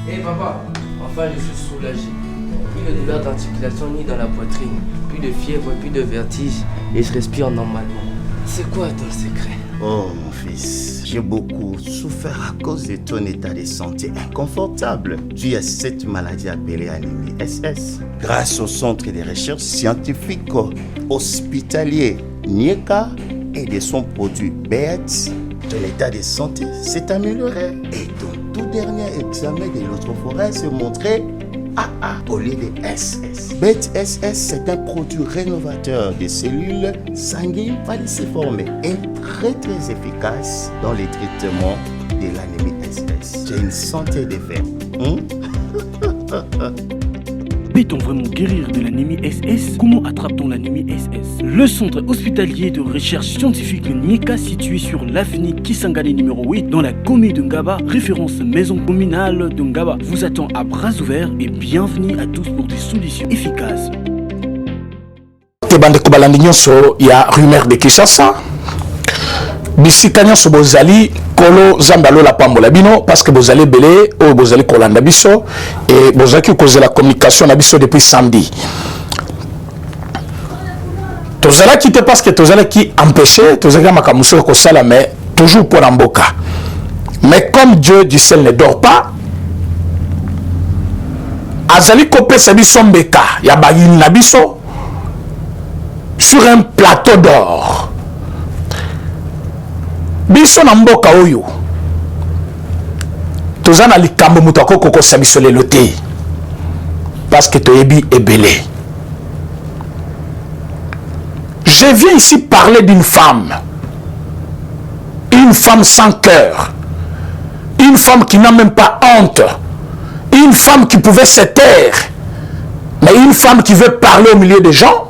Hé papa, enfin je suis soulagé. Plus de douleur d'articulation ni dans la poitrine, plus de fièvre, plus de vertige et je respire normalement. C'est quoi ton secret? Oh mon fils, j'ai beaucoup souffert à cause de ton état de santé inconfortable dû à cette maladie appelée anémie SS. Grâce au centre de recherche scientifique hospitalier NIECA et de son produit BET, ton état de santé s'est amélioré et ton tout dernier examen de l'électrophorèse montrait AA au lieu de SS. BET-SS, c'est un produit rénovateur des cellules sanguines falciformes et très efficace dans les traitements de l'anémie SS. J'ai une santé de fer. Peut-on vraiment guérir de l'anémie SS? Comment attrape-t-on l'anémie SS? Le centre hospitalier de recherche scientifique NIECA, situé sur l'avenue Kisangani numéro 8 dans la commune de Ngaba, référence maison communale de Ngaba, vous attend à bras ouverts et bienvenue à tous pour des solutions efficaces. Bande Kobalandi nyonso ya rumeur de Kinshasa. Bisika nyonso bozali kolo zambalo la pambola bino parce que bozali belé ou bozali kolanda biso et bozaki causer la communication na biso depuis samedi. Tozala quitté parce que tozala qui empêché, tozala makamuso ko sala mais toujours pour Mboka. Mais comme Dieu du ciel ne dort pas, azali kopé sa biso mbeka ya bayini na biso sur un plateau d'or. Biso na mboka oyo tozana likambo mutu akoko kosa biso lelo te parce que toyebi ebele. Je viens ici parler d'une femme sans cœur, une femme qui n'a même pas honte, une femme qui pouvait se taire, mais une femme qui veut parler au milieu des gens.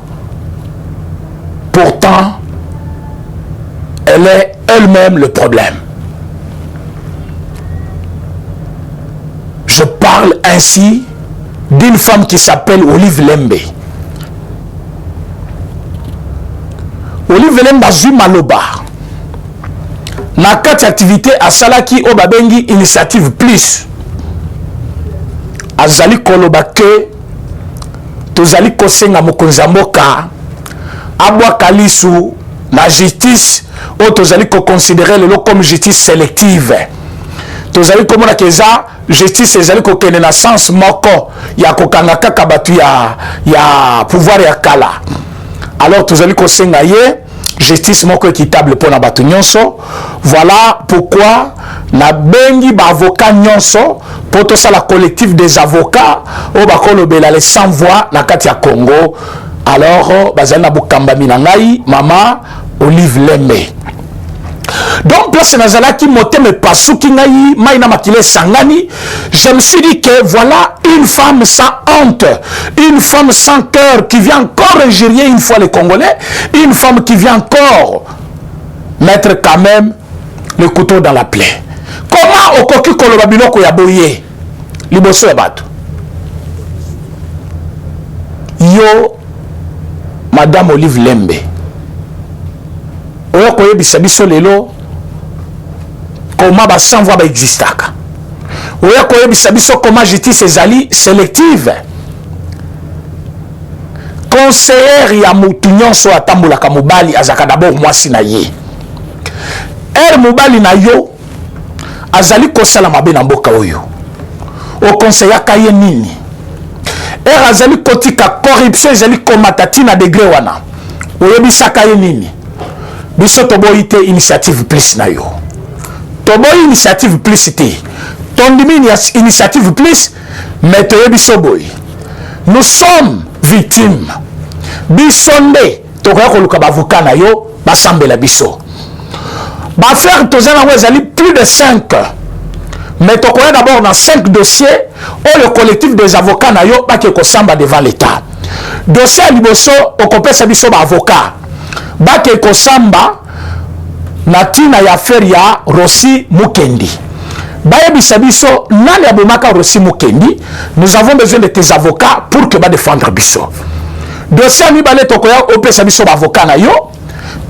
Pourtant, elle est elle-même le problème. Je parle ainsi d'une femme qui s'appelle Olive Lembe. Olive Lembe azui maloba. Na kati activité à Salaki Obabengi Initiative Plus. Azali koloba ke tozali kosenga mokonzi mboka abwa kalisu la justice ou tozali ko considérer le comme justice sélective. Tozali komona keza justice ezali ko kene na sens moko ya kokanga kaka batu ya pouvoir ya kala. Alors tozali ko senga ye justice moko équitable pour na batu nyonso. Voilà pourquoi na bengi ba avocat nyonso pour tout ça la collectif des avocats au bakolo bela les 100 voix na kati ya Congo. Alors bazali na bukamba minangai mama Olive Lembe. Donc place nazala qui moté me pasuki ngai maina makile sangani, je me suis dit que voilà une femme sans honte, une femme sans cœur qui vient encore injurier une fois les Congolais, une femme qui vient encore mettre quand même le couteau dans la plaie. Comment okoki koloba biloko ya boye liboso ya bato? Yo Madame Olive Lembe, oyo koyebisa biso lelo comment ba sans voix ba existaka. Oyo koyebisa biso comment justice ezali sélective. Conseiller ya mutu nyonso atambulaka mobali azaka d'abord mwasi na ye. Mobali na yo azali kosala mabe na mboka oyo. O conseillaka ye nini? Azali kotika corruption ezali komatati na degré wana. Oyebisaka ye nini? Biso toboyi te initiative plus na yo. Toboyi initiative plus te. Tondimi initiative plus, mais toyebiso boyi. Nous sommes victimes. Bisonde tokoya koluka bavoka na yo basambela biso. Ba faire tozana ngo ezali plus de 5. Mais tu connais d'abord dans 5 dossiers où le collectif des avocats na yo ba ke kosamba devant l'État. Dossier à liboso au kopesa biso ba avocat. Ba ke kosamba na tina ya affaire ya Rossi Mukendi. Ba yebisa biso nani abomaka Rossi Mukendi. Nous avons besoin de tes avocats pour que ba défendre biso. Dossier mi balé to koya opesa biso ba avocat na yo.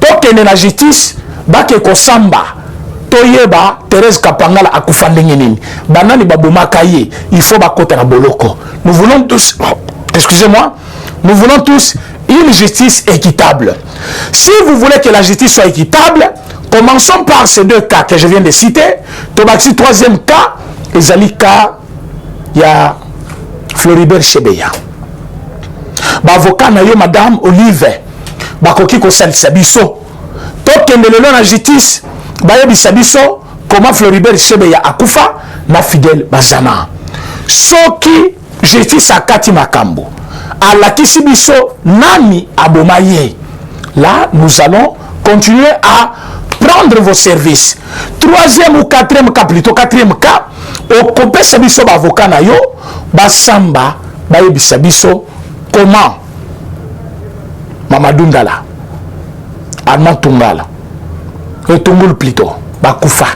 To kene na justice ba ke kosamba. toyeba Thérèse Kapangala akufa ndenge nini banani babomaka ye il faut bakota na boloko. Nous voulons tous, excusez-moi, nous voulons tous une justice équitable. Si vous voulez que la justice soit équitable, commençons par ces deux cas que je viens de citer. Tobaxi, troisième cas, ezali cas ya Floribert Chebeya. Avocat na yo madame Olive bakoki ko salisa biso. Tokende lelo na justice bayebisa biso comment Floribert Chebeya akufa na Fidèle Bazana. Soki justice akati makambo alakisi biso nani abomaye. Là nous allons continuer à prendre vos services. Troisième ou quatrième cas, plutôt quatrième cas, au compé sabiso avocat na yo basamba bayebisa biso comment Mamadou Ndala Armand Tungala Etungulu plutôt bakufa.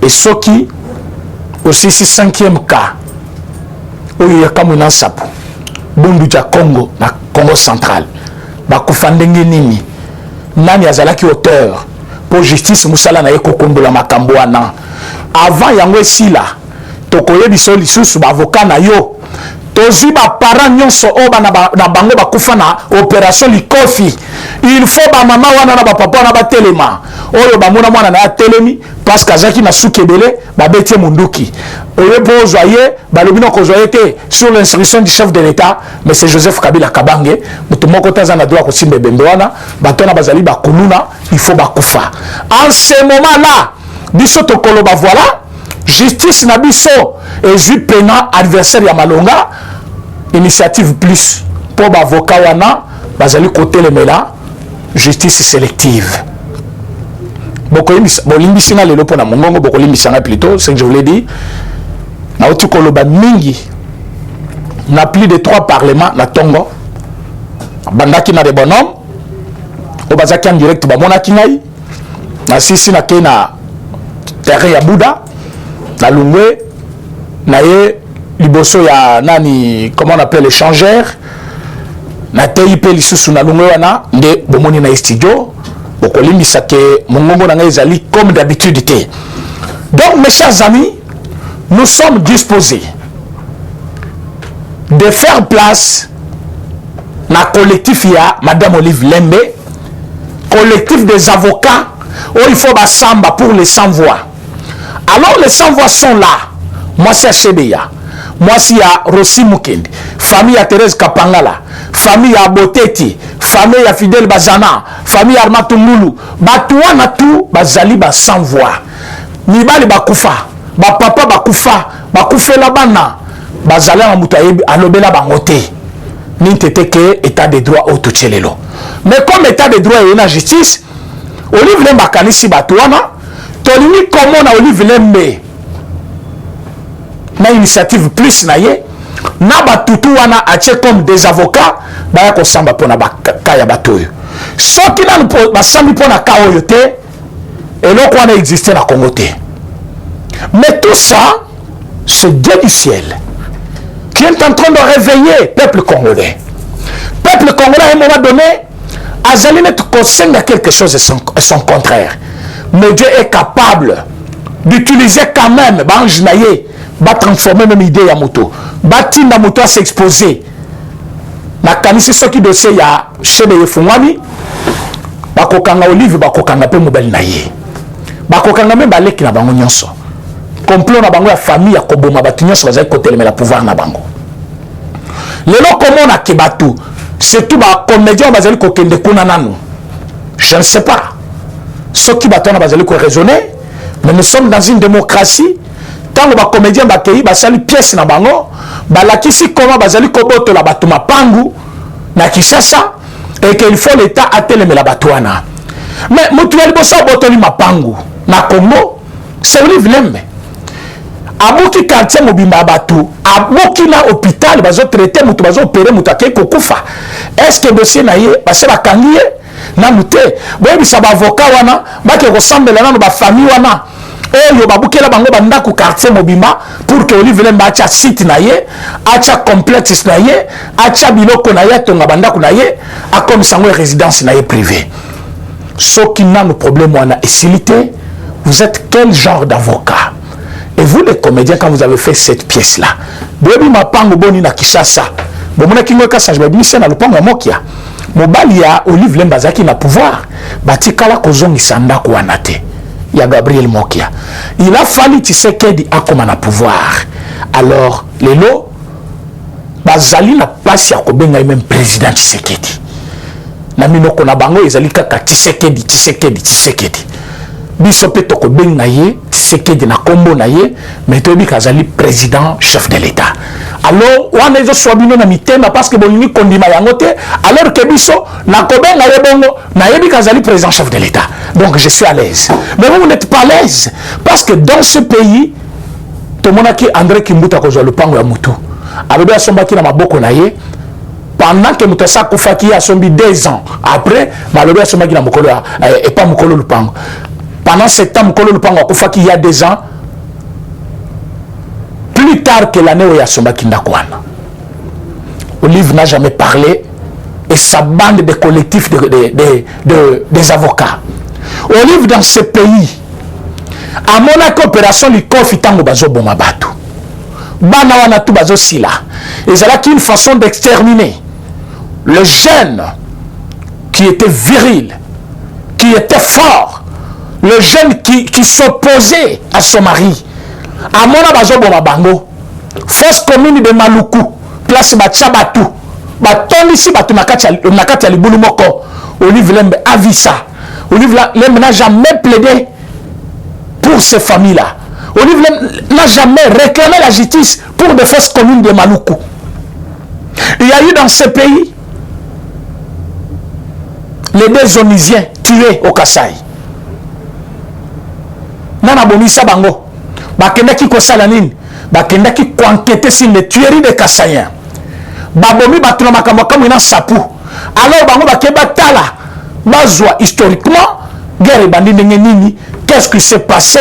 Et soki aussi si cinquième cas oyo yakamuna sapu Bundu ja Congo na Congo central bakufa ndenge nini nani azalaki auteur pour justice musala na yeko kombola makambo wana avant yango esila tokoyebiso lisusu avocat na yo tozi ba parents nyonso oba na bango bakufa na opération likofi. Il faut ba mama wana na ba papa na ba telema oyo ba mona mwana na telemi parce que azaki na sukebele ba betie munduki oyo pozwa ye ba lobino ko zoye te sur l'instruction du chef de l'État mais c'est Joseph Kabila Kabange mutu moko taza na droit ko simbe bembe wana batona bazali ba kununa il faut bakufa. En ce moment là biso tokolo ba voilà justice na biso et ju pena adversaire ya Malonga initiative plus pour avocat wana bazali côté le mela justice sélective. Bolimbisi na lelo pona mongongo bokolimbisa na plutôt c'est que je voulais dire na otukoloba mingi na plus de 3 parlements na Tongo bandaki na de bonhomme o bazaki en direct ba monaki ngai na sisi na ke na terrain ya Bouddha na Lungwe na ye liboso ya nani comment on appelle l'échangeur na TIP lisusu na Lungwe wana nde bomoni na studio bokolimbisa ke mongongo na ngai ezali comme d'habitude te. Donc mes chers amis, nous sommes disposés de faire place na collectif ya Madame Olive Lembe, collectif des avocats où il faut basamba pour les sans-voix. Alors les sans-voix sont là. Moi c'est Chebeya, moi c'est Rossi Mukendi, famille à Thérèse Kapangala, famille à Boteti, famille à Fidèle Bazana, famille à Armatungulu, batuana tout bazali ba sans-voix. Nibali bakufa, ba papa bakufa, bakufela bana, bazala na mutu alobela bangote. Nintete ke état de droit autochelelo. Mais comme état de droit et la justice, Olive Lembe kanisi batuana, tolini comment na Olive Lembe na initiative plus na ye, na batutu wana ache comme des avocats, baya ko samba pona bakaya batoyo. Soki na basambi pona kaoyo te, eloko wana existe na Congo te. Mais tout ça, c'est Dieu du ciel qui est en train de réveiller le peuple congolais. Le peuple congolais, à un moment donné, Azaline conseille quelque chose et son contraire. Mais Dieu est capable d'utiliser quand même, va transformer même idée à moto. Bati na moto à s'exposer. Na kanisi soki dossier ya chebe yefungwami, bakokanga Olive, bakokanga pe mobile na ye. Bakokanga même baleki na bango nyonso. Complot na bango ya famille ya koboma batu nyonso bazali kotelemela pouvoir na bango. Lelo comment na kebatu, c'est tout ba comédien bazali kokende kuna nanu. Je ne sais pas. Ceux qui battent bazali ko raisonner, mais nous sommes dans une démocratie. Tant que ba comédien ba kei ba sali pièce na bango, ba lakisi comment bazali ko boto la batuma pangu na Kinshasa et qu'il faut l'état atelemela batuana. Mais mutueli bosa boto ni mapangu na Congo, c'est Olive Lembe. Abuki quartier mobimba batu, abuki na hôpital bazo traiter mutu bazo opérer mutu akei kokufa. Est-ce que dossier na ye base bakangiye na muté? Boyebi sa ba avocat wana, ba ke ressemble na ba famille wana. Oyo babukela bango banda ku quartier mobimba pour que Olive Lembe acha site na ye, acha complexe na ye, acha biloko na ye tonga banda ku na ye, a comme sango résidence na ye privée. Ce qui n'a le problème, on a facilité. Vous êtes quel genre d'avocat? Et vous, les comédiens, quand vous avez fait cette pièce-là, Bobi Mapango Boni na Kishasa, Bomona Kingo Kassa, je vais dire, na Lupango Mokia, Mobali ya Olive Lembazaki na pouvoir, Batikala Kozongi Sanda Kouanate, il y a Gabriel Mokia. Il a fallu Tshisekedi akoma na pouvoir. Alors, les lots, Bazali na place ya Kobenga même président Tshisekedi. Na minoko na bango ezali kaka Tshisekedi. Biso pe toko benga ye Tshisekedi na kombo na ye mais tobi kazali président chef de l'état. Alors wana ezo swabino na mitema parce que bolini kondima yango te alors que biso na kobenga ye bongo na yebi kazali président chef de l'état. Donc je suis à l'aise. Mais vous n'êtes pas à l'aise parce que dans ce pays tomonaki André Kimbuta kozwa lupango ya mutu. Alobi asombaki na maboko na ye. Pendant que Moutassa Koufaki a sombi 2 ans après, Malobi a sombi na Mokolo et pas Mokolo Lupango. Pendant ce temps, Mokolo Lupango a Koufaki il y a 2 ans, plus tard que l'année où il y a sombi Kindakwana. Olive n'a jamais parlé et sa bande de collectifs des avocats. Olive dans ce pays, à mon coopération, il confie tango bazo bomabatu. Bana wana tu bazo sila. Et c'est là qu'une façon d'exterminer le jeune qui était viril, qui était fort, le jeune qui s'opposait à son mari. À mon abazo bomabango, force commune de Maluku, place Batchabatu, Baton ici Batu Nakati Alibulu Moko, Olive Lembe Avisa. Olive Lembe n'a jamais plaidé pour ces familles-là. Olive n'a jamais réclamé la justice pour des forces communes de Maluku. Il y a eu dans ce pays les 2 Onisiens tués au Kasaï. Nana Bonissa Bango. Bakendaki Kosalanine. Bakendaki enquêter sur les tueries des Kasaïens. Babomi Batuna Makamwakamina Sapou. Alors Bango Bakeba Tala. Bazwa historiquement. Guerre Bandini. Qu'est-ce qui s'est passé?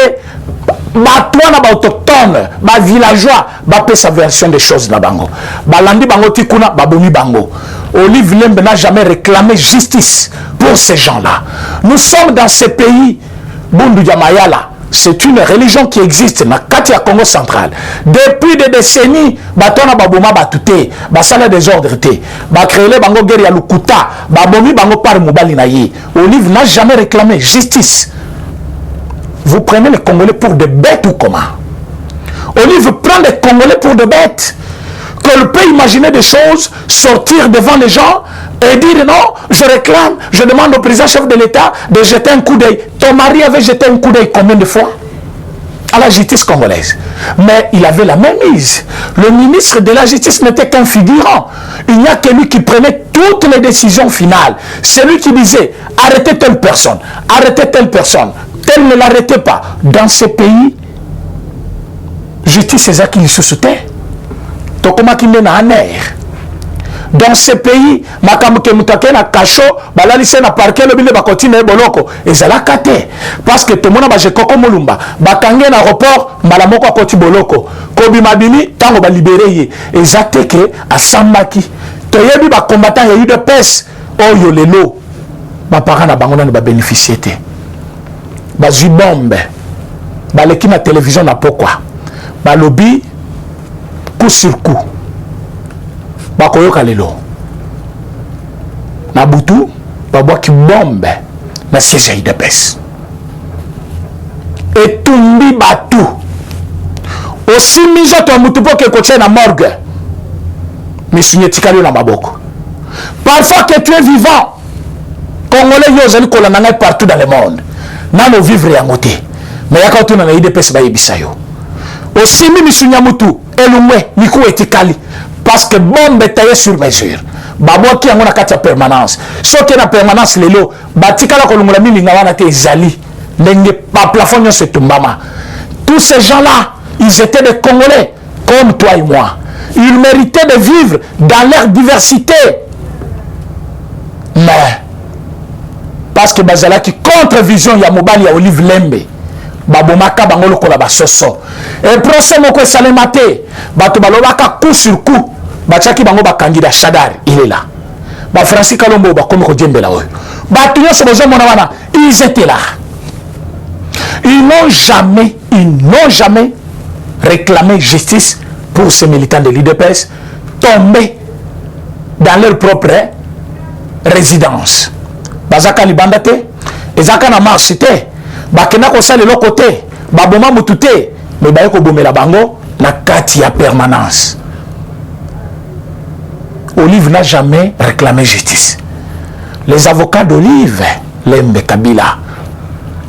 Batouana ba autochtone, ba villageois, ba pe sa version des choses na bango. Balandi bango tikuna, babomi bango. Olive Lembe n'a jamais réclamé justice pour ces gens-là. Nous sommes dans ce pays, Bundu Yamayala, c'est une religion qui existe na Katia Congo central. Depuis des décennies, batona baboma batute, basala des ordres te, ba créer bango guerre ya lukuta, babomi bango par mobali na ye. Olive n'a jamais réclamé justice. Vous prenez les Congolais pour des bêtes ou comment? Olive prend les Congolais pour des bêtes. Qu'on peut imaginer des choses, sortir devant les gens et dire non, je réclame, je demande au président chef de l'État de jeter un coup d'œil. Ton mari avait jeté un coup d'œil combien de fois? À la justice congolaise. Mais il avait la même mise. Le ministre de la justice n'était qu'un figurant. Il n'y a que lui qui prenait toutes les décisions finales. C'est lui qui disait arrêtez telle personne, arrêtez telle personne. Tel ne l'arrêtait pas. Dans ce pays, justice c'est ça qui lui soutient. Tokoma qui mène en air. Dans ce pays, Makamuke Mutake na Kacho, Balalise na parquet le bile bakotine boloko. Et ça l'a caté. Parce que tout le monde a Koko Molumba. Bakange na aéroport, Malamoko Koti boloko. Kobi Mabini, tango ba libéré. Et ça que à Sambaki. Toyebi ba combattant il y a eu de peste. Oh yo lelo. Ba parents na bangona ba bénéficier. Bazui bombe. Baleki na télévision na pourquoi. Balobi coup sur coup. Bakoyoka lelo. Na butu, babwa ki bombe na siège de pes. Et tumbi batu. Aussi miso to mutupo ke koche na morgue. Misunye tikali na maboko. Parfois que tu es vivant, Congolais yozali kolanda partout dans le monde. Nano vivre yangote. Mais yaka tu na IDPS ba yebisayo. Aussi misunya mutu elumwe miku etikali. Parce que bombe taillée sur mesure. Babo qui a une carte permanence. Ce qui est la permanence, les lots, batika la kolongola milinga wana te zali. N'engue pas plafond ce tumbama. Tous ces gens-là, ils étaient des Congolais, comme toi et moi. Ils méritaient de vivre dans leur diversité. Mais, parce que Bazala qui contre-vision Yamobali ya Olive Lembe. Babomaka bangolo kola basoso. Et procès moko salemate. Bato balobaka coup sur coup. Bachaki bango ba candidat Chadar, il est là. ba Francis Kalombo ba comme ko djembela oyo ba tunyo so bozo mona wana ils étaient là. Ils n'ont jamais réclamé justice pour ces militants de l'UDPS tombés dans leur propre résidence. Bazaka libandate, ezaka na marche te, bakena ko sala le côté, baboma mutute, mais ba ko bomela bango na kati ya permanence. Olive n'a jamais réclamé justice. Les avocats d'Olive, Lembe Kabila,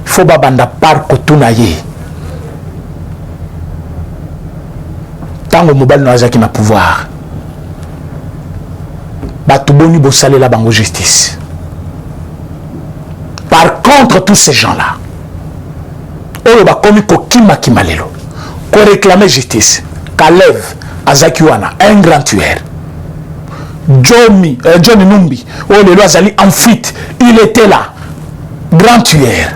il faut babanda par kotunaye. Tango mobile n'azaki na pouvoir. Batuboni bosale la bango justice. Par contre, tous ces gens-là, oyo bakomi kokima kimalelo, ko réclamer justice. Kalev Azakiwana, un grand tueur. Johnny Numbi, oh le loi Zali en fuite, il était là, grand tueur.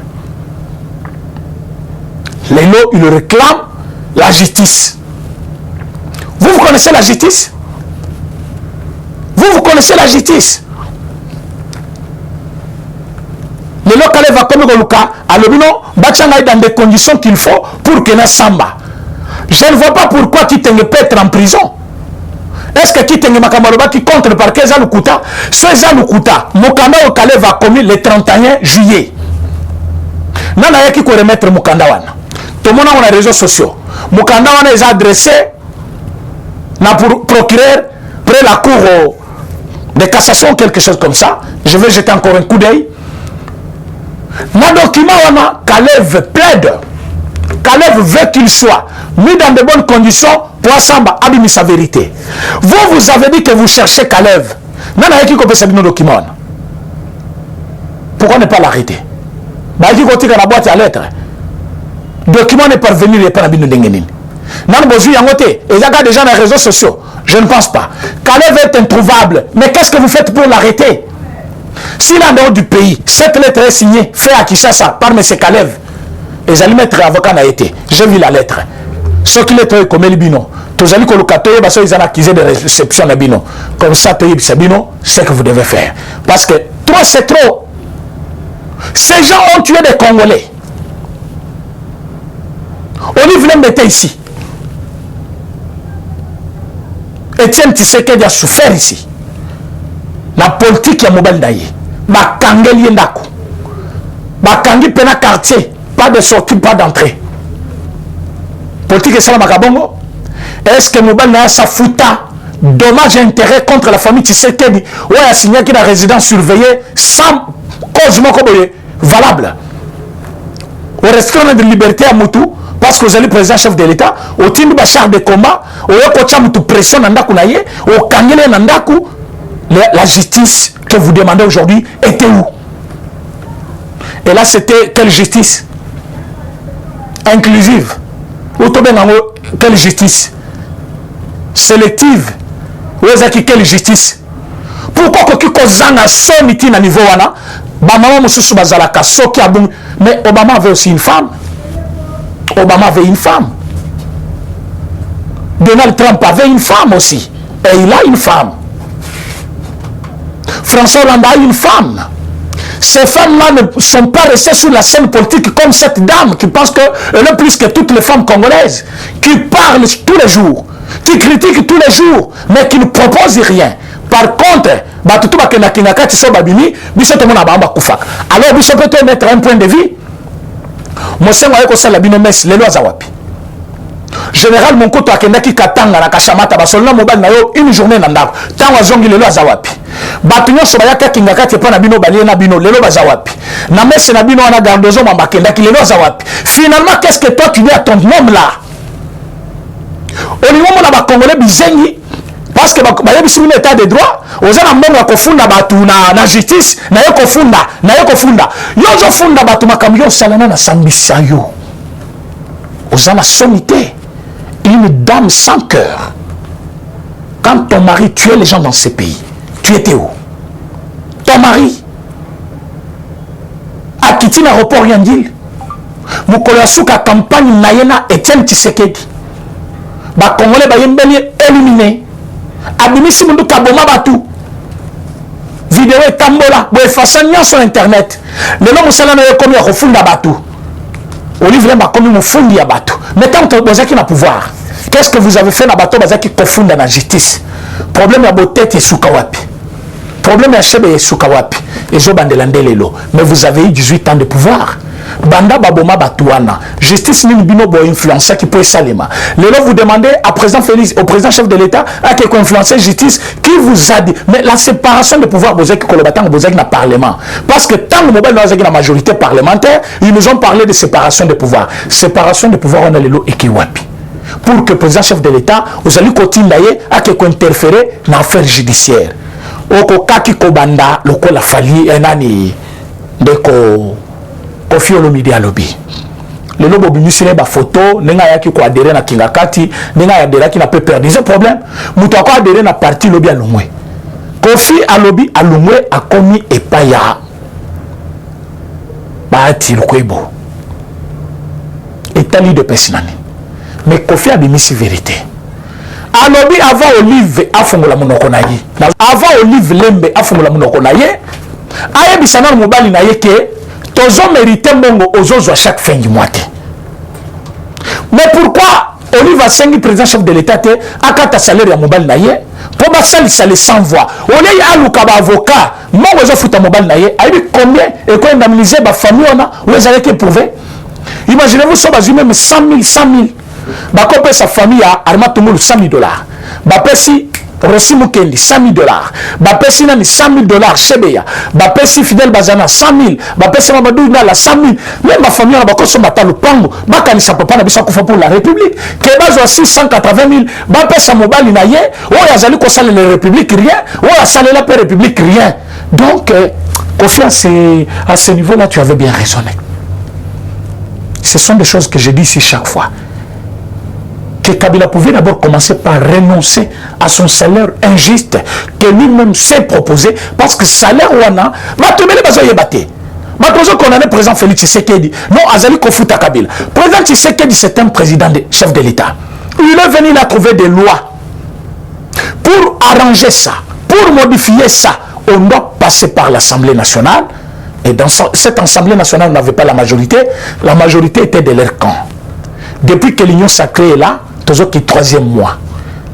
Les lots, il réclame la justice. Vous connaissez la justice? Vous connaissez la justice? Les lots Kalev va comme Goluka, à l'obino, Bachanga est dans des conditions qu'il faut pour que na samba. Je ne vois pas pourquoi Kitenge peut être en prison. Est-ce que Kitenge Makamaloba qui contre le parquet Zalukuta, ce Zalukuta, Mokanda au Kalev va commis le 31 juillet. Nana yaki ko remettre Mokanda wana. Tout le monde a les réseaux sociaux. Mokanda wana est adressé na procureur près la cour de cassation, quelque chose comme ça. Je vais jeter encore un coup d'œil. Mon document wana, Kalev plaide. Kalev veut qu'il soit mis dans de bonnes conditions pour Samba abîmer sa vérité. Vous avez dit que vous cherchez Kalev. Nana yaki ko pesa bino document wana. Pourquoi ne pas l'arrêter? Bah qui continue la boîte à lettres. Document n'est parvenu les parabines de Dengenin. Nan bozu yangote, et il y a des gens dans les réseaux sociaux. Je ne pense pas. Kalev est introuvable. Mais qu'est-ce que vous faites pour l'arrêter? S'il est en dehors du pays, cette lettre est signée, fait à Kinshasa par M. Kalev. Et ils allaient mettre avocat n'a été. J'ai vu la lettre. Ce qui lettre est comme le bino. Tous allez colocatoyer parce qu'ils ont accusé de réception de bino. Comme ça, c'est bino, c'est ce que vous devez faire. Parce que trop, c'est trop. Ces gens ont tué des Congolais. Olive Lembe était ici. Etienne Tshisekedi a souffert ici. La politique ya mobile daye. Bakangeli yendako. Bakangi pena quartier. Pas de sortie, pas d'entrée. Politique et salam makabongo. Est-ce que mobile na sa fouta dommage et intérêt contre la famille Tshisekedi? Ouais, a signé qu'il a résidence surveillée sans cause valable. Au restaurant de liberté à Moutou. Parce que vous allez président chef de l'État, au titre de char de combat, au yoko mutu pression nandaku naye, au kangele nandaku, la justice que vous demandez aujourd'hui était où? Et là c'était quelle justice? Inclusive. Ou quelle justice? Sélective. Ou est-ce quelle justice? Pourquoi qu'on zanga somiti na niveau wana? Bamama mususu bazalaka soki abung. Mais Obama avait aussi une femme. Obama avait une femme. Donald Trump avait une femme aussi. Et il a une femme. François Hollande a une femme. Ces femmes-là ne sont pas restées sur la scène politique comme cette dame qui pense qu'elle est plus que toutes les femmes congolaises, qui parlent tous les jours, qui critiquent tous les jours, mais qui ne proposent rien. Par contre, alors, vous peut mettre un point de vue. Général Monkoto akendaki katanga na kashamata basolna mobile na yo une journée na ndako tango zongi lelo azawapi batu nyonso bayaka kingaka te pa na bino balie na bino lelo bazawapi na messe na bino wana gardozo mambakendaki lelo azawapi. Finalement qu'est-ce que toi tu dis à ton homme là au niveau na ba congolais bizengi parce que bayebisi bino état de droit ozana mbongo kofunda batu na justice na yo kofunda yo zo funda batu makambo yo salana na sambisa yo ozana sommité. Une dame sans cœur. Quand ton mari tuait les gens dans ces pays, tu étais où? Ton mari a quitté l'aéroport Yandil. Moukolasuka campagne Nayena Etienne Tshisekedi. Ba Congolais ba yembeli éliminé. Abimisi mundu kaboma batu. vidéo et tambola bo effacer sur internet le nom musala na comme ya kofunda batu au livre ma comme mo fundi ya batu mais tant que bozaki na pouvoir qu'est-ce que vous avez fait na bato bazaki kofunda na justice problème ya botete et sukawapi problème ya chebe et sukawapi et zo bandela ndelelo mais vous avez eu 18 ans de pouvoir banda baboma batuana justice ni bino bo influencer qui peut salema lelo vous demandez à président Félix au président chef de l'état à qui influencer justice qui vous a dit mais la séparation de pouvoir bozaki kolobatan bozaki na parlement parce que tant le mobile dans la majorité parlementaire ils nous ont parlé de séparation de pouvoir on a lelo ekiwapi pour que le président chef de l'état vous allez continuer à qui interférer dans l'affaire judiciaire oko kaki kobanda lokola fali enani ndeko Kofi Olomide alobi le lobo bimisile ba photo nenga yaki ko adhérer na kingakati nenga adhérer ki na peut perdre ce problème muto ko adhérer na parti lobi alongwe Kofi alobi alongwe akomi epaya ba ti lokwebo etali de personne mais Kofi a bimisi vérité alobi avant Olive afongola monoko na ye avant Olive lembe afongola monoko na ye ayebisana mobali na ye ke tozo mérité mbongo ozozo à chaque fin du mois. Mais pourquoi Olive a 5 président chef de l'état te akata salaire ya mobile na ye pour basali sale sans voix. On est aluka ba avocat, mbongo zo futa mobile na ye, ayebi combien et quoi indemniser ba famille ona ou les avez prouvé. Imaginez-vous ça bazu même 100 000 ba kopé sa famille a arma tumulu $100,000. Ba pesi Rossi Mukendi, $100,000. Bapesi nani $100,000 Chebeya. Bapesi Fidel Bazana 100,000. Bapesi Mamadou Nala 100,000. Même ma famille a bakoso matalo pango. Bakani sa papa na bisa kufa pour la République. Kebazo 680,000. Bapesa mobali na ye. Oya zali ko sale la République rien. Oya sale la République rien. Donc confiance à ce niveau-là tu avais bien raisonné. Ce sont des choses que je dis ici chaque fois. Que Kabila pouvait d'abord commencer par renoncer à son salaire injuste que lui-même s'est proposé parce que salaire wana va te mêler bazo yebate. Maintenant qu'on a le président Félix Tshisekedi, non Azali Kofuta Kabila. Président Tshisekedi c'est un président chef de l'État. Il est venu là trouver des lois pour arranger ça, pour modifier ça. On doit passer par l'Assemblée nationale et dans cette Assemblée nationale on n'avait pas la majorité était de leur camp. Depuis que l'Union sacrée est là, toujours qui 3e mois.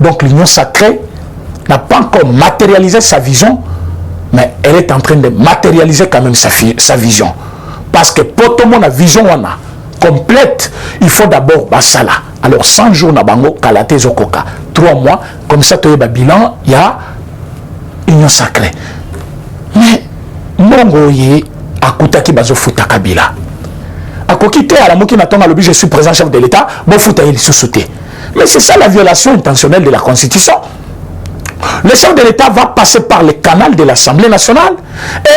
Donc l'Union sacrée n'a pas encore matérialisé sa vision, mais elle est en train de matérialiser quand même sa vision. Parce que pour tout le monde, la vision on a complète, il faut d'abord Basala. Alors 100 jours na bango kalate zokoka. 3 mois, comme ça tu as un bilan, il y a Union sacrée. Mais Mongo ye akutaki bazo futa Kabila. Akokite à la moki natonga lobi je suis président chef de l'État, bon futa il sous-sauté. Mais c'est ça la violation intentionnelle de la Constitution. Le chef de l'État va passer par le canal de l'Assemblée nationale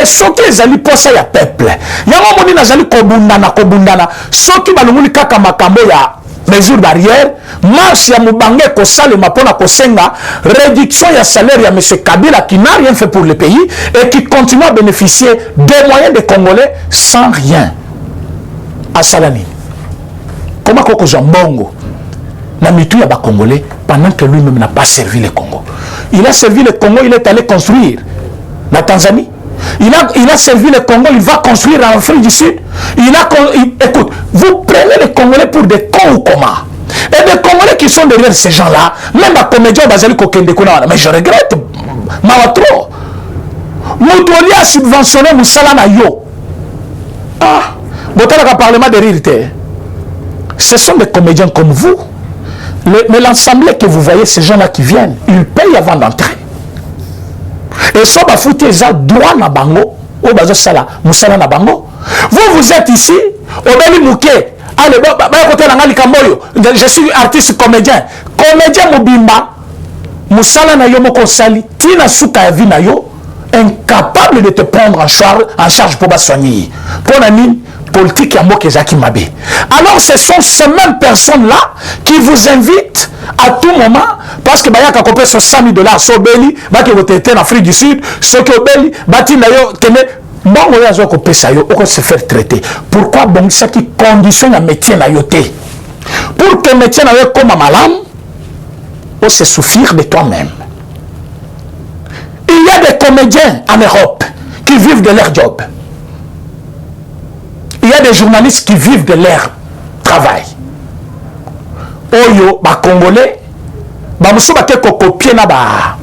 et ce qui est posa ya peuple. Yango moni nazali kobundana. Ce qui balunguli kaka makambo ya mesure barrière, marche ya mubange ko salema pona ko senga réduction ya salaire ya monsieur Kabila qui n'a rien fait pour le pays et qui continue à bénéficier des moyens des Congolais sans rien. À Salani. Comment koko jambongo na mitu ya ba Congolais pendant que lui-même n'a pas servi le Congo. Il a servi le Congo, il est allé construire la Tanzanie. Il a servi le Congo, il va construire en Afrique du Sud. Écoute, vous prenez les Congolais pour des cons ou comment? Et des Congolais qui sont derrière ces gens-là, même la comédien Bazali Kokende Kuna, mais je regrette, Mawatro. Moutouali a subventionné Moussala na yo. Ah, Botalaka Parlement de Ririté. Ce sont des comédiens comme vous. Mais l'ensemble que vous voyez, ces gens-là qui viennent, ils payent avant d'entrer. Et ça, va foutre ça droit na bango, au bazo sala, moussala na bango. Vous êtes ici, au Beli Mouké, allez, je suis artiste comédien. Comédien Mobimba, moussala na yo moko sali, tina souka ya vi na yo, incapable de te prendre en charge pour soigner. Pour la mine, politique ya moke zaki mabe. Alors ce sont ces mêmes personnes-là qui vous invitent à tout moment parce que baya ka kopé sur $100,000 so beli ba ke voter en Afrique du Sud ce que beli bati na yo tene bon ya zo kopé ça yo o se faire traiter. Pourquoi bon ça qui conditionne un métier na yo té? Pour que métier na yo comme malam o se souffrir de toi-même. Il y a des comédiens en Europe qui vivent de leur job. Il y a des journalistes qui vivent de leur travail. Oyo, ba Congolais, ba musu ba te copier na ba.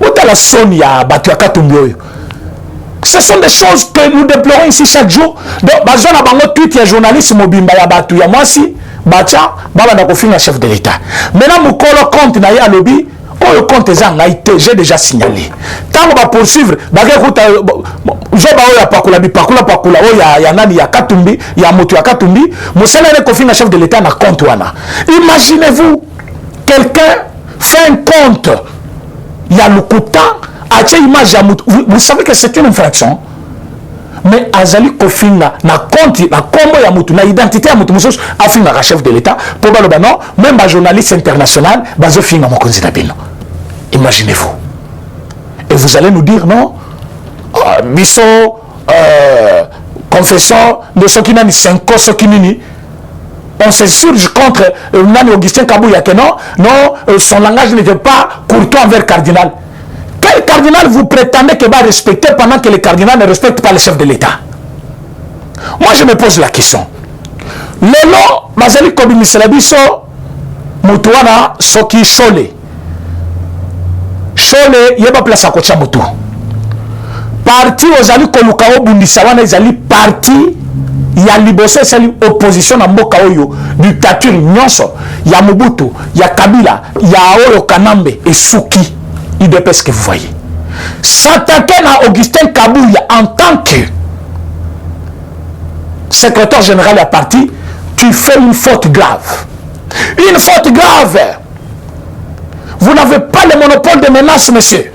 Ota la sonia ba tu akatumbi. Ce sont des choses que nous déplorons ici chaque jour. Donc, bazon na bango tweet ya journaliste mobimba ya batu ya mwasi, bacha, baba na kofinga chef de l'État. Maintenant mukolo compte na ya lobby. Oh, le compte est en Haïti, j'ai déjà signalé. Tant on va poursuivre, chef de l'État na compte. Imaginez-vous, quelqu'un fait un compte, il y a le quota, vous savez que c'est une infraction. Mais Azali Kofinga na compte na combo ya mutu na identité ya mutu mususu afinga ka chef de l'État pour baloba non même ba journaliste international bazo finga mo konzi na bino. Imaginez-vous. Et vous allez nous dire non biso confession de ce qui n'a ni 5 ce qui ni on s'insurge contre Nani Augustin Kabouya que non son langage n'était pas courtois envers cardinal. Quel cardinal vous prétendez que va respecter pendant que le cardinal ne respecte pas le chef de l'État? Moi, je me pose la question. Lelo, Mazali Kobimi Selabiso, Mutuana, Soki Chole. Chole, yeba place à Kocha Mutu. Parti Ozali Kolukao Bundisawana, Izali parti, ya Liboso, Sali opposition à Mboka Oyo, dictature Nyonso, ya Mobutu, ya Kabila, ya Aolo Kanambe et Suki. IDPS que vous voyez. S'attaquer à Augustin Kabouya en tant que secrétaire général à parti, tu fais une faute grave. Une faute grave. Vous n'avez pas le monopole de menace, monsieur.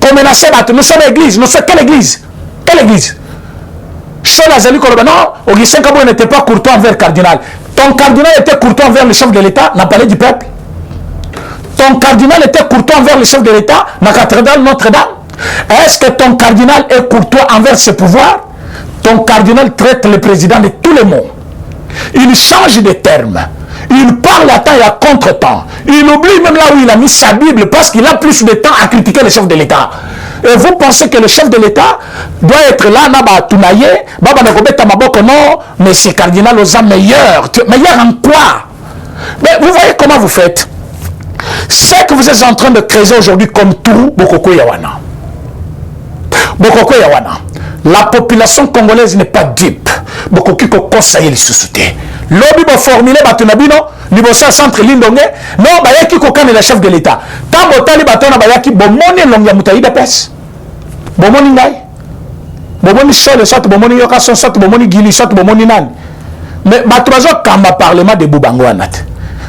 Qu'on menace, nous sommes l'église. Nous sommes quelle église? Quelle église? Non, Augustin Kabouya n'était pas courtois envers le cardinal. Ton cardinal était courtois envers le chef de l'État, n'a parlé du peuple. Ton cardinal était courtois envers le chef de l'État, la cathédrale Notre-Dame. Est-ce que ton cardinal est courtois envers ses pouvoirs? Ton cardinal traite le président de tous les mots. Il change de termes. Il parle à temps et à contre-temps. Il oublie même là où il a mis sa Bible parce qu'il a plus de temps à critiquer le chef de l'État. Et vous pensez que le chef de l'État doit être là, non, mais c'est cardinal aux âmes meilleurs. Meilleur en quoi? Mais vous voyez comment vous faites? Ce que vous êtes en train de creuser aujourd'hui comme tout Bokoko Yawana. Bokoko Yawana. La population congolaise n'est pas dupe. Bokoko Kosaye les sociétés. Lobby va formuler Batunabino, Libosa centre Lindonge, non, Bayaki Kokane le chef de l'État. Tant Botali Batona Bayaki, Bomoni Longa Moutaïda Pes. Bomoni Ngai. Bomoni Sol, soit Bomoni Yokason, soit Bomoni Gili, soit Bomoni Nan. Mais Batuazo Kamba Parlement de Boubangouanat.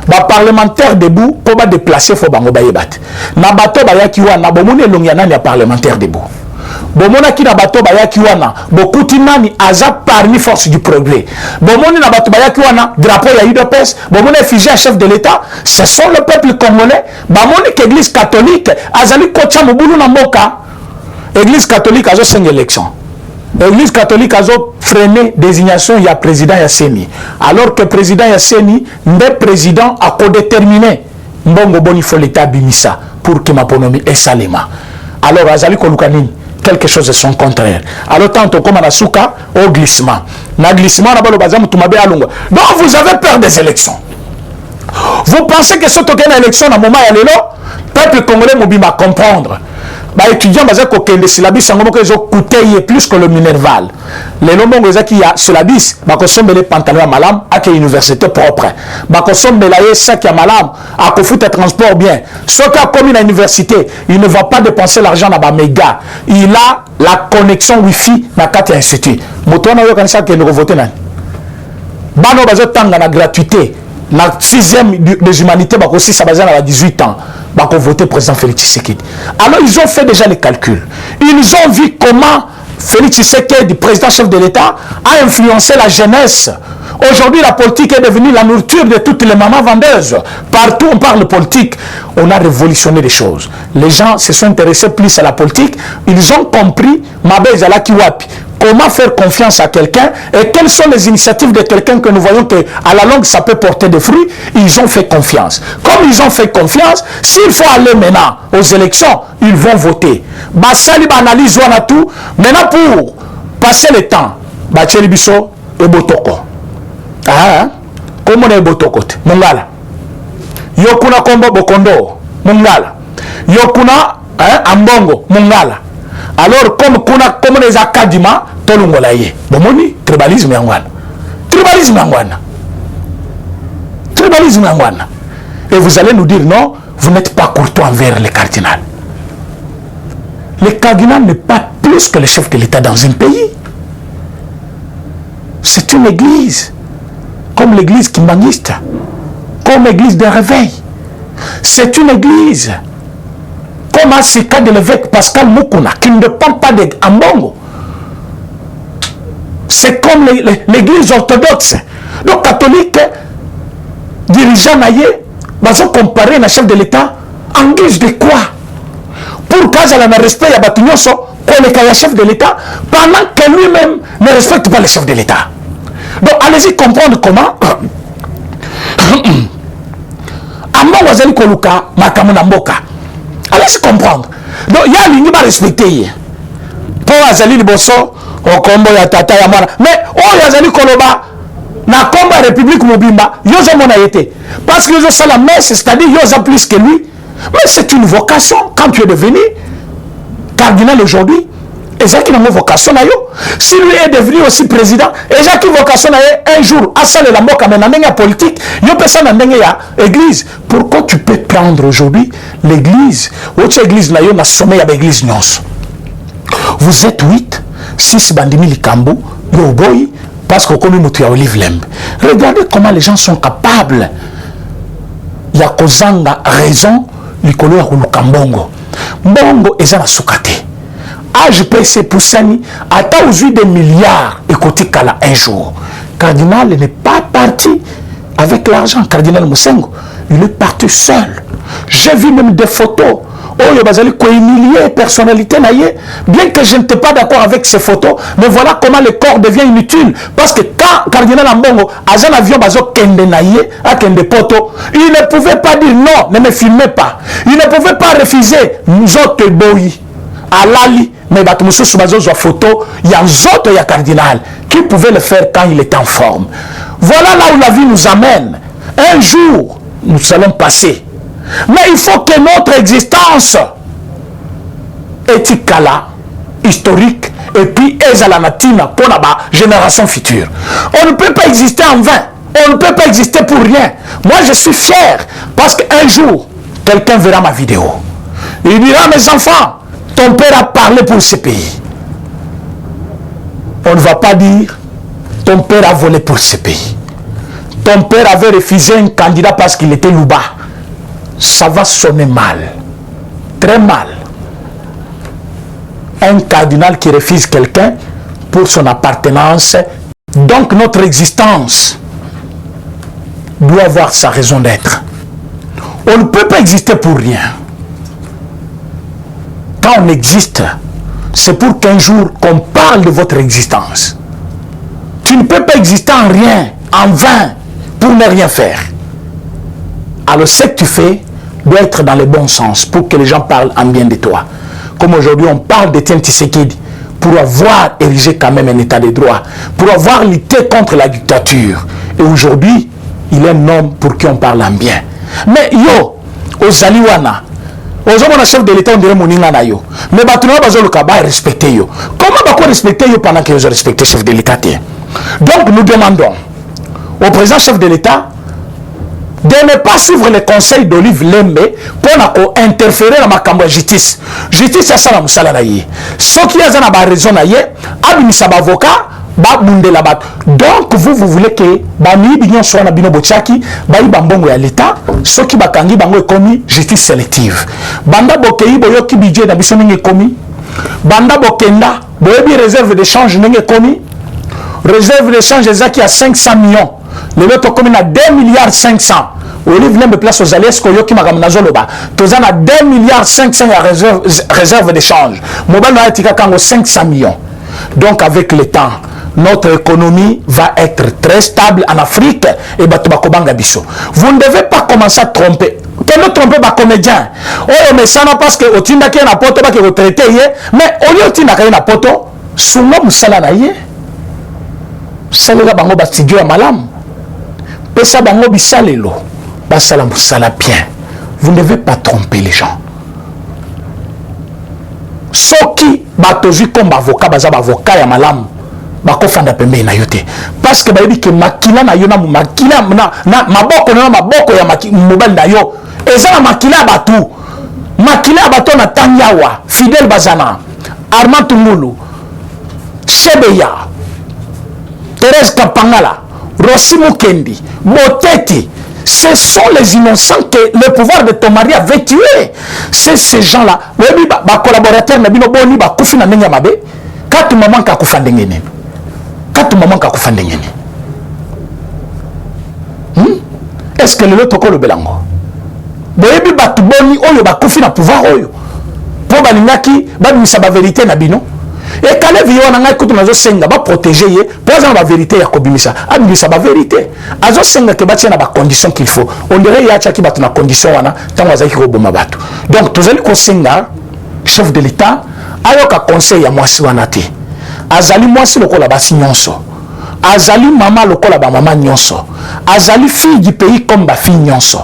Ba parlementaire debout pour ba déplacer fo bango bayebat na bato bayaki wana bomone longia nani ya parlementaire debout bomona ki na bato bayaki wana bokuti nani aza parmi force du progrès bomone na bato bayaki wana drapeau ya UDPS bomone effigie chef de l'État. Ce sont le peuple congolais bamone que l'église catholique azali kocha mobulu na mboka. Église catholique azo 5 élections. L'église catholique a freiné désignation il y a président Yasseni. Alors que président Yasseni, le président a co-déterminé Mbongo Bonifo l'État Bimisa pour que ma ponomie est salima. Alors Azali Kolukanini, quelque chose de son contraire. Alors tantôt comme Anasuka, au glissement. Na glissement, donc vous avez peur des élections. Vous pensez que ce token élection à un moment il y a le peuple congolais mobile comprendre. Bah étudiants basé kokende syllabus sangomo que ils ont coûté plus que le minerval. Les noms que qui a syllabus bah consommer les pantalons à malam à quelle université propre. Bah consommer la sac à malam à kofuta transport bien. Ce cas comme une université, il ne va pas dépenser l'argent dans ba méga. Il a la connexion wifi na 4 instituts. Motona yo kanisa que nous voter nan. Bano bazo tanga na gratuité. La 6e des humanités bah aussi ça basé à 18 ans. Bah qu'on voter président Félix Tshisekedi. Alors ils ont fait déjà les calculs. Ils ont vu comment Félix Tshisekedi, président chef de l'État, a influencé la jeunesse. Aujourd'hui, la politique est devenue la nourriture de toutes les mamans vendeuses. Partout on parle politique. On a révolutionné les choses. Les gens se sont intéressés plus à la politique. Ils ont compris Mabé Zala Kiwapi. comment faire confiance à quelqu'un et quelles sont les initiatives de quelqu'un que nous voyons que à la longue ça peut porter des fruits. Ils ont fait confiance. Comme ils ont fait confiance, s'il faut aller maintenant aux élections, ils vont voter. Basali analyse wana tout. Maintenant pour passer le temps, Bacheli biso et Botoko. Ah, comment on est Botoko? Mongala. Yokuna kombo Bokondo. Mongala. Yokuna Ambongo. Mongala. Alors comme les akadima tolongolaye. Bomoni tribalisme yangwana. Tribalisme yangwana. Tribalisme yangwana. Et vous allez nous dire non, vous n'êtes pas courtois envers le cardinal. Le cardinal n'est pas plus que le chef de l'État dans un pays. C'est une église, comme l'église kimbanguiste, comme l'église de réveil. C'est une église, comme à ce cas de l'évêque Pascal Mukuna, qui ne dépend pas d'Ambongo. C'est comme l'église orthodoxe. Donc, catholique, dirigeant naïe, ils ont comparé le chef de l'État en guise de quoi? Pour qu'elle ait un respect à Batignoso, qu'on est le chef de l'État, pendant que lui-même ne respecte pas le chef de l'État. Donc, allez-y comprendre comment. Amon Wazali Koluka, Makamuna Mboka. Allez-y comprendre. Donc, il y a l'union à respecter. Pour Wazali Liboso, au combo ya Tata Yamara. Mais, oh, Wazali Koloba, na combat République Mobimba, yoza monayete. Parce que yoza la messe, c'est-à-dire yoza plus que lui. Mais c'est une vocation. Quand tu es devenu cardinal aujourd'hui, et ça qui n'a pas vocation, si lui est devenu aussi président, et ça qui a vocation un jour, à ça la moque à politique, il y a personne à l'église. Pourquoi tu peux prendre aujourd'hui l'église? Autre église, il y a sommet à l'église. Vous êtes 8, 6 bandimi likambo, yo boy, parce que comme il y a Olive Lembe. Regardez comment les gens sont capables. Il y a Kozanga raison. Likolo ya Lukambongo. Mbongo ezana sukate. AGPC Poussani a aujourd'hui des milliards et côté Kala un jour. Cardinal n'est pas parti avec l'argent. Cardinal Moussengo, il est parti seul. J'ai vu même des photos. Oh, il y a humilié personnalité naïe. Bien que je n'étais pas d'accord avec ces photos, mais voilà comment le corps devient inutile. Parce que quand Cardinal Ambongo a un avion bazo kende naïe, à kende poto, il ne pouvait pas dire non, ne me filmez pas. Il ne pouvait pas refuser nous autres boy. À l'ali, mais batumoussou sous bazo zo photo, il y a un autre, il y a Cardinal, qui pouvait le faire quand il était en forme. Voilà là où la vie nous amène. Un jour, nous allons passer. Mais il faut que notre existence éthique là, historique, et puis ezalanatina pour la génération future. On ne peut pas exister en vain. On ne peut pas exister pour rien. Moi, je suis fier parce qu'un jour, quelqu'un verra ma vidéo. Il dira, mes enfants, ton père a parlé pour ce pays. On ne va pas dire, ton père a volé pour ce pays. Ton père avait refusé un candidat parce qu'il était louba. Ça va sonner mal, très mal. Un cardinal qui refuse quelqu'un pour son appartenance. Donc notre existence doit avoir sa raison d'être. On ne peut pas exister pour rien. Quand on existe, c'est pour qu'un jour qu'on parle de votre existence. Tu ne peux pas exister en rien, en vain, pour ne rien faire. Alors ce que tu fais doit être dans le bon sens pour que les gens parlent en bien de toi. Comme aujourd'hui on parle de Etienne Tshisekedi pour avoir érigé quand même un état de droit, pour avoir lutté contre la dictature. Et aujourd'hui, il est un homme pour qui on parle en bien. Mais yo, aux Aliwana, aux hommes chef de l'État, on dirait Moninga na yo. Mais Batouna Bazoluka ba respecter yo. Comment va respecter yo pendant que vous respectez le chef de l'État? Donc nous demandons au président chef de l'État de ne pas suivre les conseils d'Olive Lembe pour interférer dans ma justice. Justice, c'est ça la moussala naïe. Ce qui est la raison naïe, abimisa avocat, donc vous voulez que bani bignon soit na bino bochaki, bayi bambongo ya l'État, ce qui bakangi bango est commis justice sélective. Banda bokei boyoki budget na biso ninge commis. Banda bokenda boyebi réserve d'échange ninge commis. Réserve d'échange ezaki à 500 millions. Le lot commis à 2 milliards 500. Olive Lembe place aux alliés Koyoki Magamnazoloba. Tozana 2 milliards 500 à réserve d'échange. Mobile na etika kango 500 millions. Donc avec le temps, notre économie va être très stable en Afrique et Batobakobanga Bisso. Vous ne devez pas commencer à tromper. Quel autre tromper les comédiens? Oh, mais ça n'a pas parce que au Tinda qui est un poto, qui est retraité, mais au lieu de Tinda qui est un poto, souvent vous salariez. Salela bango bastidio ya malam. Pesa bango bisalelo. Basala musala bien. Vous ne devez pas tromper les gens. Soki batozi comme avocat baza avocat ya malam. Bako fanda pembe na yote. Parce que bayebi ke makila na yo na makila na maboko ya mobile na yo. Eza na makila batu. Makila batu na Tanyawa, Fidel Bazana, Armand Tungulu, Chebeya, Thérèse Kapangala, Rossi Mukendi, Moteti. Ce sont les innocents que le pouvoir de Tomari avait tués. C'est ces gens-là. Oui, ma collaborateur, ma binoboni, ma koufina nenga mabe. Quand maman ka koufandengene. Quand maman ka koufandengene. Est-ce que le toko le belango? Boyebi batu boni oyo ba koufina pouvoir oyo. Po balingaki ba bimisa ba vérité na bino. Et quand les vieux n'ont pas de senga, ba protéger, pour la vérité ya kobimisa, abimisa ba vérité. Azo senga ke batia na ba conditions qu'il faut. On dirait ya tchaki batu na condition wana, tango azaki ko boma batu. Donc tozali ko senga chef de l'état ayoka conseil ya mwasi wana te. Azali mwasi lokola basi nyonso. Azali maman lokola ba maman nyonso. Azali fille du pays comme ba fille nyonso.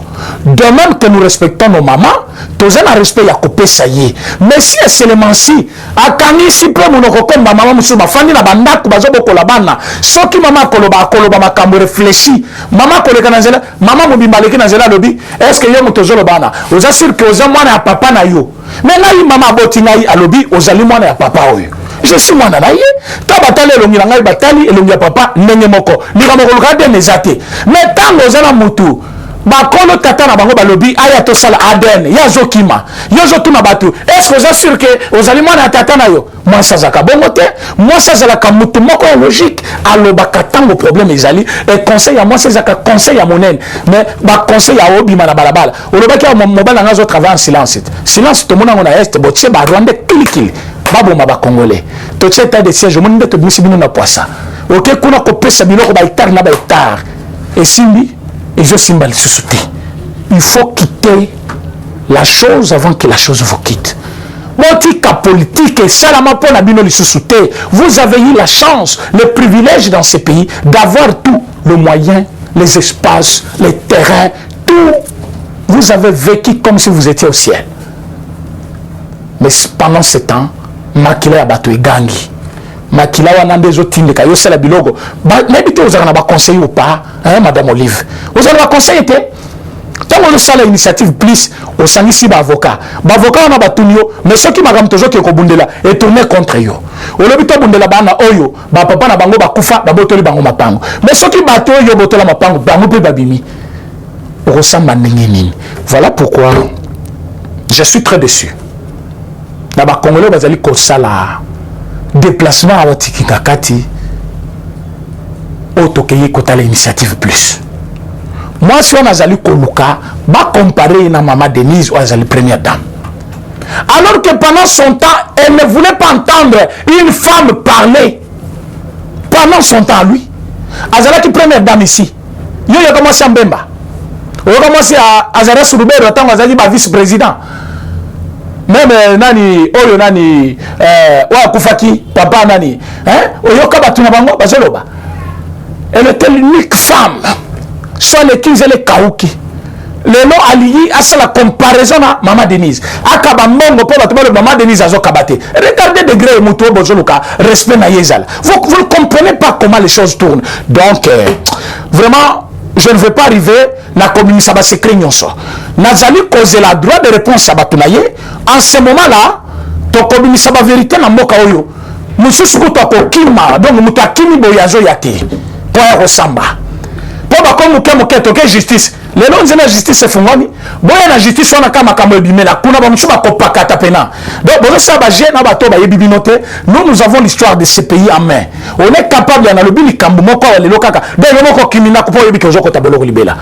De même que nous respectons nos mamans, tous un respect ya kopesa ye. Mais si seulement si akani si pe monoko comme ba maman musu ba fandi na banda ku bazo bokola bana. Soki maman koloba makambo réfléchi. Maman koleka na zela, maman mobimba leki na zela lobi. Est-ce que yo mutozolo bana? Vous assure que oza mwana ya papa na yo. Mais na yi maman boti na yi alobi ozali mwana ya papa oyo. Je suis mwana na ye. Ta batali elongi na ngai batali elongi ya papa ndenge moko. Likambo kolokade nezate. Mais tango ozala mutu bakolo tata na bango balobi aya to sala ADN ya zokima yo zotuna batu est-ce que vous assure que ozali mwana tata na yo moi ça zaka bongo te moi ça zala ka mutu moko logique alobaka tango problème ezali et conseil à moi c'est zaka conseil à monene mais ba conseil à obi mana balabala olobaki mobala ngazo travailler en silence silence to mona ngona est botie ba Rwanda kilikili babo ma ba congolais to tcheta de siège monde to bisibino na poisa OK kuna ko pesa biloko ba hectare na ba hectare et simbi. Et je symbole sous-souté. Il faut quitter la chose avant que la chose vous quitte. Motika politique et salama pour la bino sous-souté. Vous avez eu la chance, le privilège dans ces pays d'avoir tout le moyen, les espaces, les terrains, tout. Vous avez vécu comme si vous étiez au ciel. Mais pendant ce temps, Makila Abato et Gangi. Makila wana ndezo tindeka yo sala bilogo ba nebite ozaka na ba conseiller ou pas hein madame Olive ozaka ba conseiller te tango le sala initiative plus au sangisi ba avocat na batunyo mais soki magam tozo ke ko bundela et tourner contre yo olobi to bundela bana oyo ba papa na bango ba kufa ba botoli bango mapango mais soki bato yo botola mapango bango pe babimi ressemble nini. Voilà pourquoi je suis très déçu na ba congolais bazali ko sala déplacement à Watikikakati autokeye kota l'initiative plus. Moi si on a zali koluka ba comparer na maman Denise ou azali première dame. Alors que pendant son temps elle ne voulait pas entendre une femme parler. Pendant son temps lui azala qui première dame ici. Yo a commencé à Mbemba. On a commencé à Azara Soulubero tant azali ba vice-président. Même nani oyo nani wa kufaki papa nani oyoka batuna bango bazoloba elle était l'unique femme soit les 15 les kauki le nom aliyi à la comparaison à maman Denise akaba mbongo po batuma maman Denise azokabate regardez degré muto bozoluka respect na yezala vous ne comprenez pas comment les choses tournent donc vraiment je ne veux pas arriver na communiste ba secret nyonso nazali causer la droit de réponse à batunaye en ce moment là to communiste ba vérité na mboka oyo mususu ko to kima donc mutu akimi boyazo yate po ya kosamba po ba ko muke muke to ke justice lelo nzela justice efungoni boya na justice wana kama kama ebimela kuna ba musuba ko pakata pena donc bozo sa ba jeune abato ba yebi binote nous avons l'histoire de ce pays en main on est capable na lobi likambo moko wa lelo kaka donc moko kimina ko po yebi ko zoko tabolo libela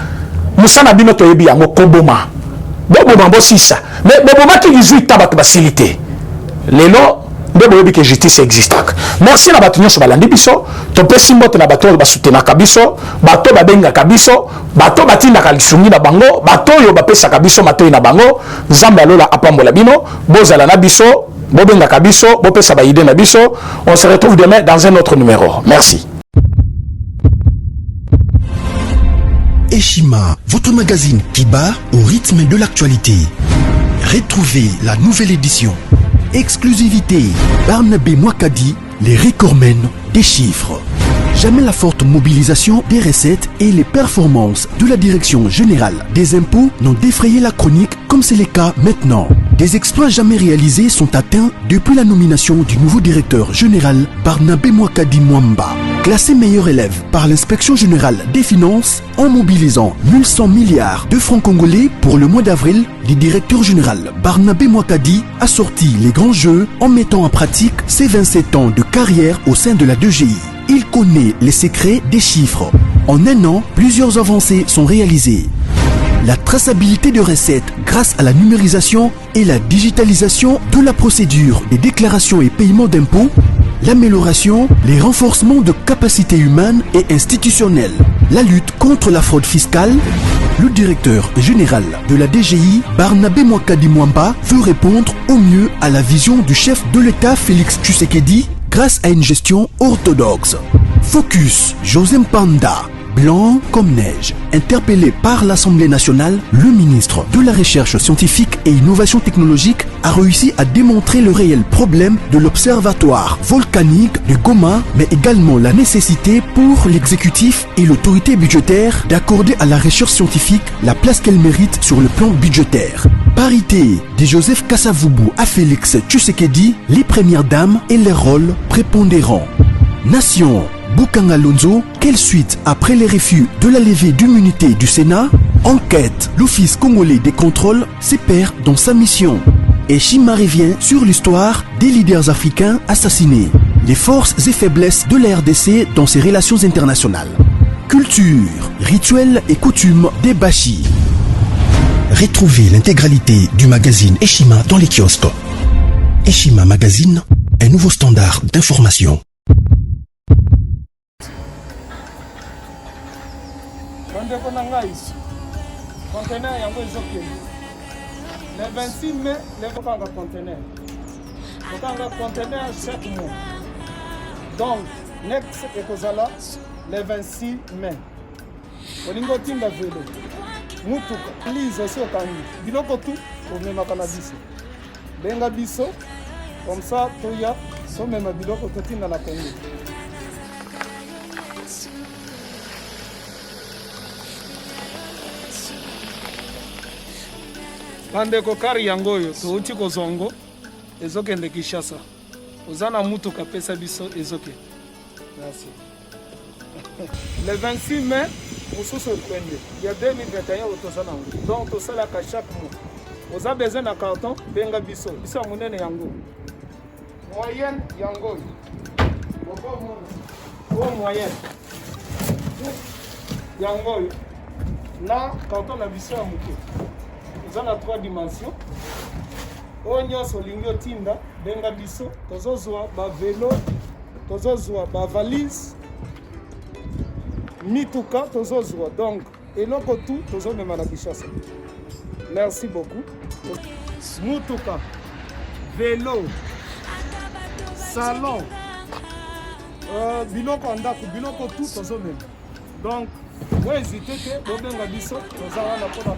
musana binoto yebi yango koboma bobo mambo sisa mais bobo maki 18 tabato basilité lelo nde boyebi ke justice existaka. Merci na bato nyonso balandi biso, topesi mbote na bato oyo basutenaka biso, bato babengaka biso, bato batindaka lisungi na bango, bato oyo bapesaka biso matoi na bango. Nzambe alola apambola bino, bozala na biso, bobengaka biso, bopesa baide na biso. On se retrouve demain dans un autre numéro. Merci. Eshima, votre magazine qui bat au rythme de l'actualité. Retrouvez la nouvelle édition. Exclusivité, Barnabé Mwakadi, les recordmen des chiffres. Jamais la forte mobilisation des recettes et les performances de la Direction générale des impôts n'ont défrayé la chronique comme c'est le cas maintenant. Des exploits jamais réalisés sont atteints depuis la nomination du nouveau directeur général Barnabé Mwakadi Mwamba. Classé meilleur élève par l'inspection générale des finances en mobilisant 1100 milliards de francs congolais pour le mois d'avril, le directeur général Barnabé Mwakadi a sorti les grands jeux en mettant en pratique ses 27 ans de carrière au sein de la DGI. Il connaît les secrets des chiffres. En un an, plusieurs avancées sont réalisées. La traçabilité de recettes grâce à la numérisation et la digitalisation de la procédure des déclarations et paiements d'impôts, l'amélioration, les renforcements de capacités humaines et institutionnelles, la lutte contre la fraude fiscale. Le directeur général de la DGI, Barnabé Mwakadi Mwamba, veut répondre au mieux à la vision du chef de l'État Félix Tshisekedi grâce à une gestion orthodoxe. Focus, José Mpanda, blanc comme neige. Interpellé par l'Assemblée nationale, le ministre de la Recherche scientifique et innovation technologique a réussi à démontrer le réel problème de l'observatoire volcanique de Goma, mais également la nécessité pour l'exécutif et l'autorité budgétaire d'accorder à la recherche scientifique la place qu'elle mérite sur le plan budgétaire. Parité de Joseph Kasavubu à Félix Tshisekedi, les premières dames et les rôles prépondérants. Nation, Bukanga Lonzo, quelle suite après les refus de la levée d'immunité du Sénat? Enquête, l'Office congolais des contrôles se perd dans sa mission. Et Shima revient sur l'histoire des leaders africains assassinés, les forces et faiblesses de la RDC dans ses relations internationales. Culture, rituels et coutumes des Bashi. Retrouvez l'intégralité du magazine Eshima dans les kiosques. Eshima Magazine, un nouveau standard d'information. Conteneur yango ezokende le 26 mai lekokanga conteneur kokanga conteneur chaque mois, donc next ekozala le 26 mai. Olingi otinda velo mutuka lise osi okangi biloko tu omemaka na biso, benga biso comme ça toya somema biloko totinda na Congo. Bandeko kari yango oyo touti kozongo ezokende Kinshasa, oza na mutuka pesa biso ezokende. Merci. Le 26 mai mosusu ekwende ya 2021 otoza nango, donc tosalaka chaque mois. Oza besoin na carton benga biso biso ya monene yango moyenne yango oyo o moyenne yango oyo na carton na biso ya moke dans 3 dimensions. Onyo solingo tinda benga biso tozozwa ba vélo, tozozwa ba valise, mituka tozozwa, donc eloko tout tozomema na Kinshasa. Merci beaucoup. Mutuka, vélo, salon, biloko andako, biloko tout tozomema. Donc, vous hésitez que bobenga biso tozala na pona